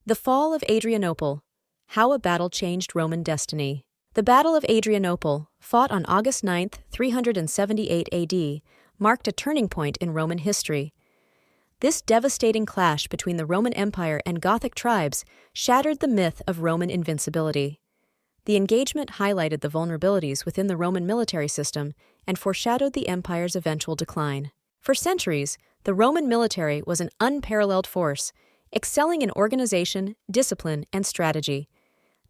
The Fall of Adrianople. How a Battle Changed Roman Destiny. The Battle of Adrianople, fought on August 9, 378 AD, marked a turning point in Roman history. This devastating clash between the Roman Empire and Gothic tribes shattered the myth of Roman invincibility. The engagement highlighted the vulnerabilities within the Roman military system and foreshadowed the empire's eventual decline. For centuries, the Roman military was an unparalleled force, excelling in organization, discipline, and strategy.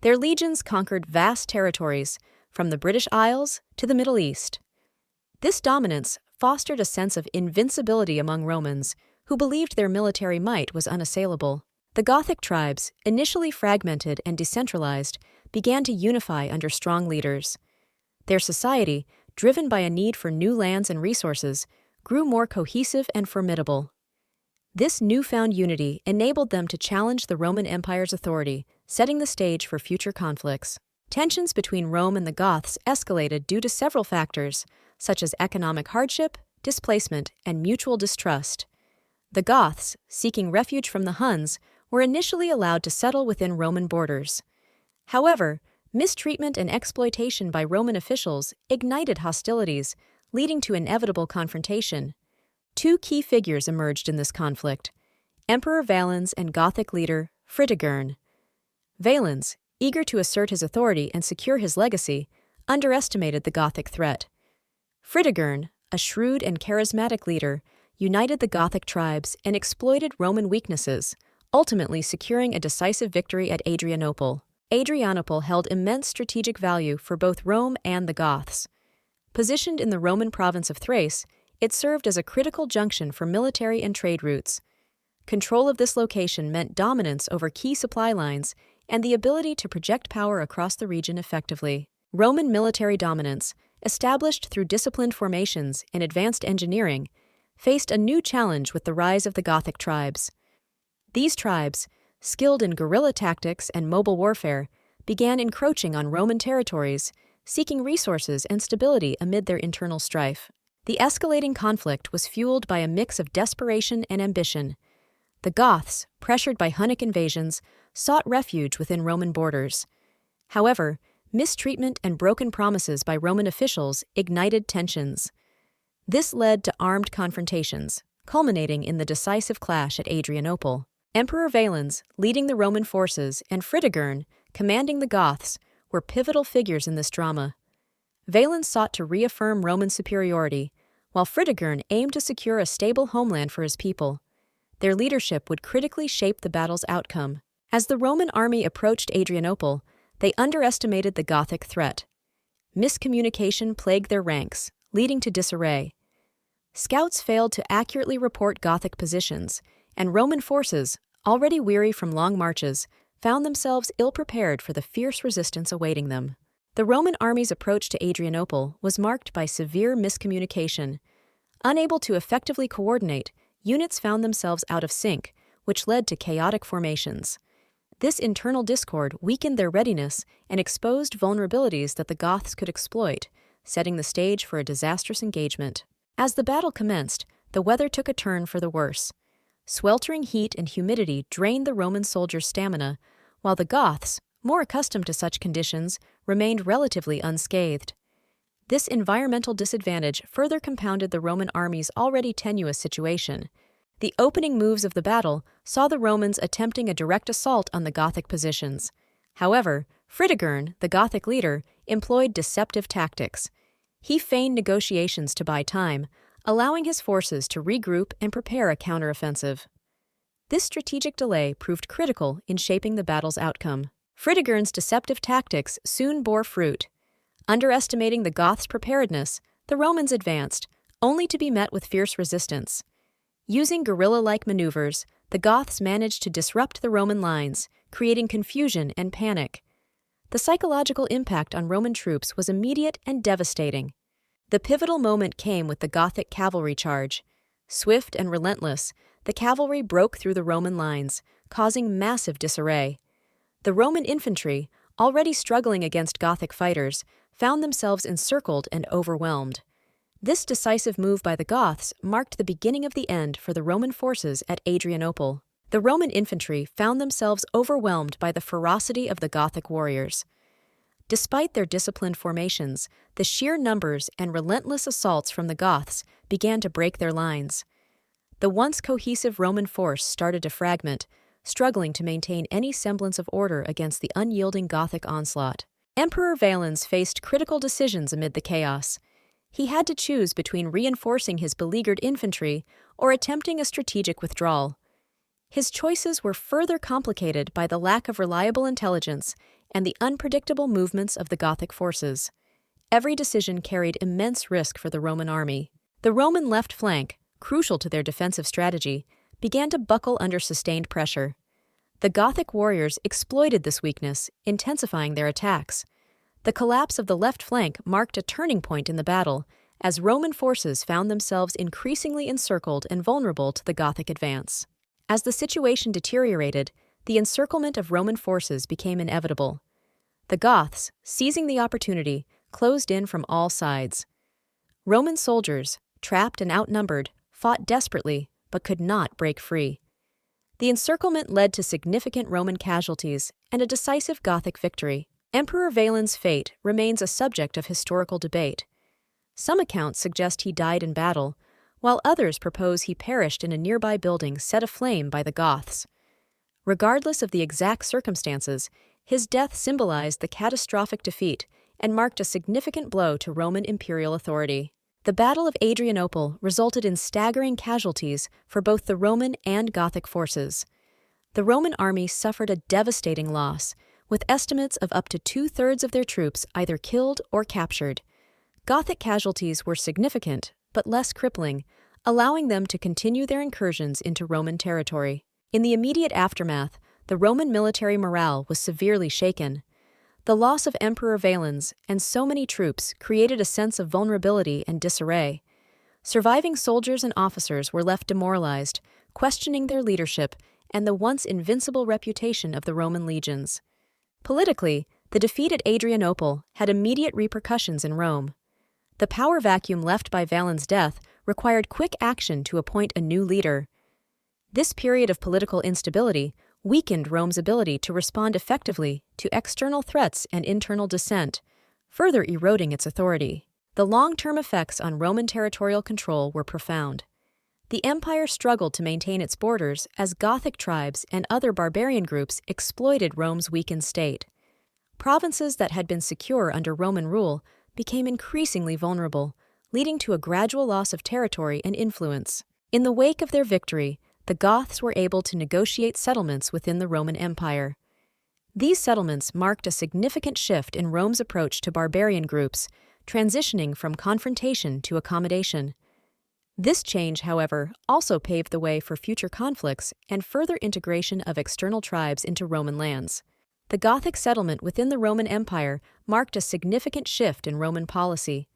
Their legions conquered vast territories, from the British Isles to the Middle East. This dominance fostered a sense of invincibility among Romans, who believed their military might was unassailable. The Gothic tribes, initially fragmented and decentralized, began to unify under strong leaders. Their society, driven by a need for new lands and resources, grew more cohesive and formidable. This newfound unity enabled them to challenge the Roman Empire's authority, setting the stage for future conflicts. Tensions between Rome and the Goths escalated due to several factors, such as economic hardship, displacement, and mutual distrust. The Goths, seeking refuge from the Huns, were initially allowed to settle within Roman borders. However, mistreatment and exploitation by Roman officials ignited hostilities, leading to inevitable confrontation. Two key figures emerged in this conflict: Emperor Valens and Gothic leader Fritigern. Valens, eager to assert his authority and secure his legacy, underestimated the Gothic threat. Fritigern, a shrewd and charismatic leader, united the Gothic tribes and exploited Roman weaknesses, ultimately securing a decisive victory at Adrianople. Adrianople held immense strategic value for both Rome and the Goths. Positioned in the Roman province of Thrace, it served as a critical junction for military and trade routes. Control of this location meant dominance over key supply lines and the ability to project power across the region effectively. Roman military dominance, established through disciplined formations and advanced engineering, faced a new challenge with the rise of the Gothic tribes. These tribes, skilled in guerrilla tactics and mobile warfare, began encroaching on Roman territories, seeking resources and stability amid their internal strife. The escalating conflict was fueled by a mix of desperation and ambition. The Goths, pressured by Hunnic invasions, sought refuge within Roman borders. However, mistreatment and broken promises by Roman officials ignited tensions. This led to armed confrontations, culminating in the decisive clash at Adrianople. Emperor Valens, leading the Roman forces, and Fritigern, commanding the Goths, were pivotal figures in this drama. Valens sought to reaffirm Roman superiority, while Fritigern aimed to secure a stable homeland for his people. Their leadership would critically shape the battle's outcome. As the Roman army approached Adrianople, they underestimated the Gothic threat. Miscommunication plagued their ranks, leading to disarray. Scouts failed to accurately report Gothic positions, and Roman forces, already weary from long marches, found themselves ill-prepared for the fierce resistance awaiting them. The Roman army's approach to Adrianople was marked by severe miscommunication. Unable to effectively coordinate, units found themselves out of sync, which led to chaotic formations. This internal discord weakened their readiness and exposed vulnerabilities that the Goths could exploit, setting the stage for a disastrous engagement. As the battle commenced, the weather took a turn for the worse. Sweltering heat and humidity drained the Roman soldiers' stamina, while the Goths, more accustomed to such conditions, remained relatively unscathed. This environmental disadvantage further compounded the Roman army's already tenuous situation. The opening moves of the battle saw the Romans attempting a direct assault on the Gothic positions. However, Fritigern, the Gothic leader, employed deceptive tactics. He feigned negotiations to buy time, allowing his forces to regroup and prepare a counteroffensive. This strategic delay proved critical in shaping the battle's outcome. Fritigern's deceptive tactics soon bore fruit. Underestimating the Goths' preparedness, the Romans advanced, only to be met with fierce resistance. Using guerrilla-like maneuvers, the Goths managed to disrupt the Roman lines, creating confusion and panic. The psychological impact on Roman troops was immediate and devastating. The pivotal moment came with the Gothic cavalry charge. Swift and relentless, the cavalry broke through the Roman lines, causing massive disarray. The Roman infantry, already struggling against Gothic fighters, found themselves encircled and overwhelmed. This decisive move by the Goths marked the beginning of the end for the Roman forces at Adrianople. The Roman infantry found themselves overwhelmed by the ferocity of the Gothic warriors. Despite their disciplined formations, the sheer numbers and relentless assaults from the Goths began to break their lines. The once cohesive Roman force started to fragment, struggling to maintain any semblance of order against the unyielding Gothic onslaught. Emperor Valens faced critical decisions amid the chaos. He had to choose between reinforcing his beleaguered infantry or attempting a strategic withdrawal. His choices were further complicated by the lack of reliable intelligence and the unpredictable movements of the Gothic forces. Every decision carried immense risk for the Roman army. The Roman left flank, crucial to their defensive strategy, began to buckle under sustained pressure. The Gothic warriors exploited this weakness, intensifying their attacks. The collapse of the left flank marked a turning point in the battle, as Roman forces found themselves increasingly encircled and vulnerable to the Gothic advance. As the situation deteriorated, the encirclement of Roman forces became inevitable. The Goths, seizing the opportunity, closed in from all sides. Roman soldiers, trapped and outnumbered, fought desperately but could not break free. The encirclement led to significant Roman casualties and a decisive Gothic victory. Emperor Valens' fate remains a subject of historical debate. Some accounts suggest he died in battle, while others propose he perished in a nearby building set aflame by the Goths. Regardless of the exact circumstances, his death symbolized the catastrophic defeat and marked a significant blow to Roman imperial authority. The Battle of Adrianople resulted in staggering casualties for both the Roman and Gothic forces. The Roman army suffered a devastating loss, with estimates of up to two-thirds of their troops either killed or captured. Gothic casualties were significant, but less crippling, allowing them to continue their incursions into Roman territory. In the immediate aftermath, the Roman military morale was severely shaken. The loss of Emperor Valens and so many troops created a sense of vulnerability and disarray. Surviving soldiers and officers were left demoralized, questioning their leadership and the once invincible reputation of the Roman legions. Politically, the defeat at Adrianople had immediate repercussions in Rome. The power vacuum left by Valens' death required quick action to appoint a new leader. This period of political instability weakened Rome's ability to respond effectively to external threats and internal dissent, further eroding its authority. The long-term effects on Roman territorial control were profound. The empire struggled to maintain its borders as Gothic tribes and other barbarian groups exploited Rome's weakened state. Provinces that had been secure under Roman rule became increasingly vulnerable, leading to a gradual loss of territory and influence. In the wake of their victory, the Goths were able to negotiate settlements within the Roman Empire. These settlements marked a significant shift in Rome's approach to barbarian groups, transitioning from confrontation to accommodation. This change, however, also paved the way for future conflicts and further integration of external tribes into Roman lands. The Gothic settlement within the Roman Empire marked a significant shift in Roman policy.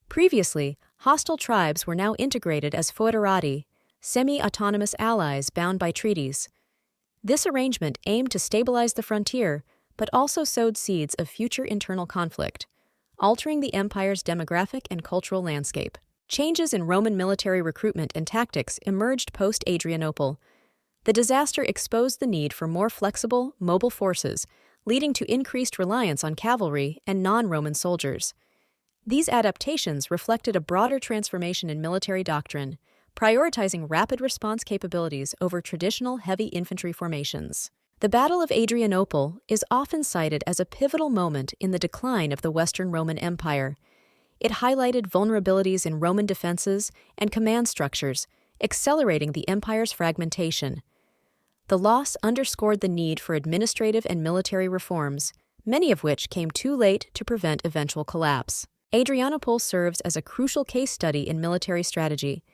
Previously, hostile tribes were now integrated as foederati, semi-autonomous allies bound by treaties. This arrangement aimed to stabilize the frontier, but also sowed seeds of future internal conflict, altering the empire's demographic and cultural landscape. Changes in Roman military recruitment and tactics emerged post-Adrianople. The disaster exposed the need for more flexible, mobile forces, leading to increased reliance on cavalry and non-Roman soldiers. These adaptations reflected a broader transformation in military doctrine, prioritizing rapid response capabilities over traditional heavy infantry formations. The Battle of Adrianople is often cited as a pivotal moment in the decline of the Western Roman Empire. It highlighted vulnerabilities in Roman defenses and command structures, accelerating the empire's fragmentation. The loss underscored the need for administrative and military reforms, many of which came too late to prevent eventual collapse. Adrianople serves as a crucial case study in military strategy,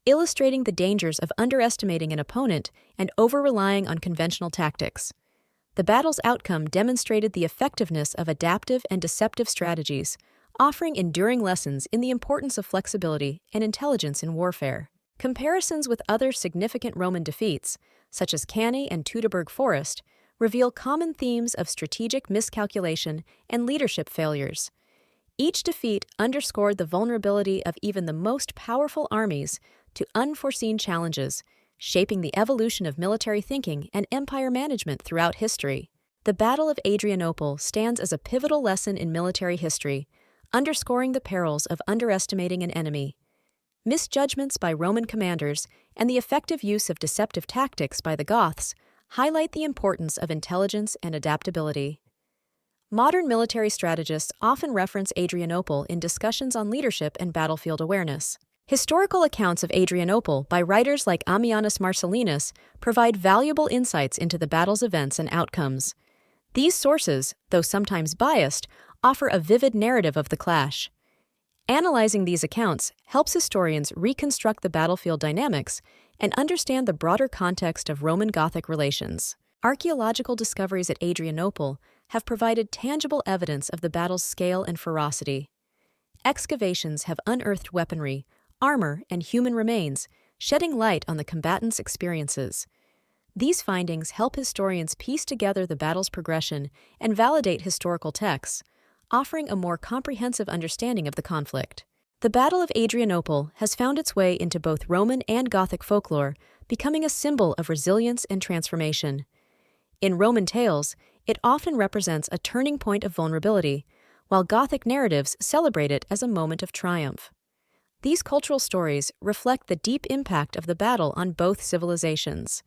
illustrating the dangers of underestimating an opponent and over-relying on conventional tactics. The battle's outcome demonstrated the effectiveness of adaptive and deceptive strategies, offering enduring lessons in the importance of flexibility and intelligence in warfare. Comparisons with other significant Roman defeats, such as Cannae and Teutoburg Forest, reveal common themes of strategic miscalculation and leadership failures. Each defeat underscored the vulnerability of even the most powerful armies to unforeseen challenges, shaping the evolution of military thinking and empire management throughout history. The Battle of Adrianople stands as a pivotal lesson in military history, underscoring the perils of underestimating an enemy. Misjudgments by Roman commanders and the effective use of deceptive tactics by the Goths highlight the importance of intelligence and adaptability. Modern military strategists often reference Adrianople in discussions on leadership and battlefield awareness. Historical accounts of Adrianople by writers like Ammianus Marcellinus provide valuable insights into the battle's events and outcomes. These sources, though sometimes biased, offer a vivid narrative of the clash. Analyzing these accounts helps historians reconstruct the battlefield dynamics and understand the broader context of Roman-Gothic relations. Archaeological discoveries at Adrianople have provided tangible evidence of the battle's scale and ferocity. Excavations have unearthed weaponry, armor, and human remains, shedding light on the combatants' experiences. These findings help historians piece together the battle's progression and validate historical texts, offering a more comprehensive understanding of the conflict. The Battle of Adrianople has found its way into both Roman and Gothic folklore, becoming a symbol of resilience and transformation. In Roman tales, it often represents a turning point of vulnerability, while Gothic narratives celebrate it as a moment of triumph. These cultural stories reflect the deep impact of the battle on both civilizations.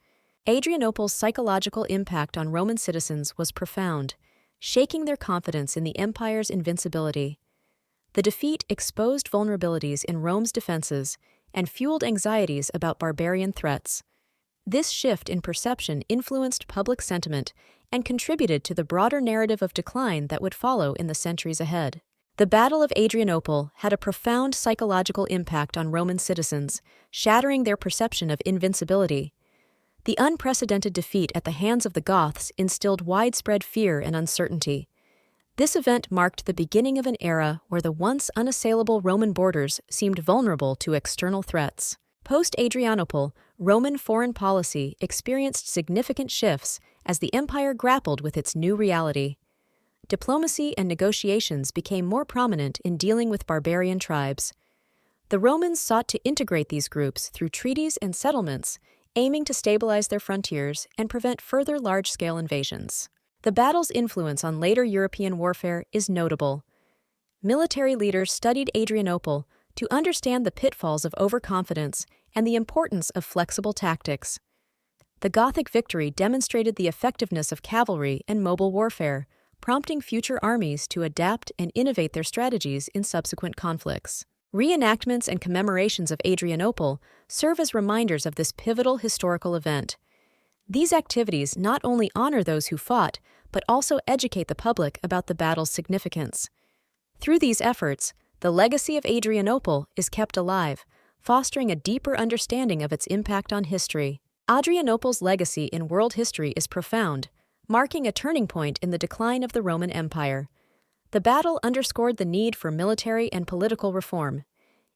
Adrianople's psychological impact on Roman citizens was profound, shaking their confidence in the empire's invincibility. The defeat exposed vulnerabilities in Rome's defenses and fueled anxieties about barbarian threats. This shift in perception influenced public sentiment and contributed to the broader narrative of decline that would follow in the centuries ahead. The Battle of Adrianople had a profound psychological impact on Roman citizens, shattering their perception of invincibility. The unprecedented defeat at the hands of the Goths instilled widespread fear and uncertainty. This event marked the beginning of an era where the once unassailable Roman borders seemed vulnerable to external threats. Post-Adrianople, Roman foreign policy experienced significant shifts as the empire grappled with its new reality. Diplomacy and negotiations became more prominent in dealing with barbarian tribes. The Romans sought to integrate these groups through treaties and settlements, aiming to stabilize their frontiers and prevent further large-scale invasions. The battle's influence on later European warfare is notable. Military leaders studied Adrianople to understand the pitfalls of overconfidence and the importance of flexible tactics. The Gothic victory demonstrated the effectiveness of cavalry and mobile warfare, prompting future armies to adapt and innovate their strategies in subsequent conflicts. Reenactments and commemorations of Adrianople serve as reminders of this pivotal historical event. These activities not only honor those who fought, but also educate the public about the battle's significance. Through these efforts, the legacy of Adrianople is kept alive, fostering a deeper understanding of its impact on history. Adrianople's legacy in world history is profound, marking a turning point in the decline of the Roman Empire. The battle underscored the need for military and political reform.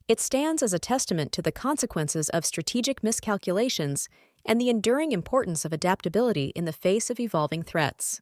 It stands as a testament to the consequences of strategic miscalculations and the enduring importance of adaptability in the face of evolving threats.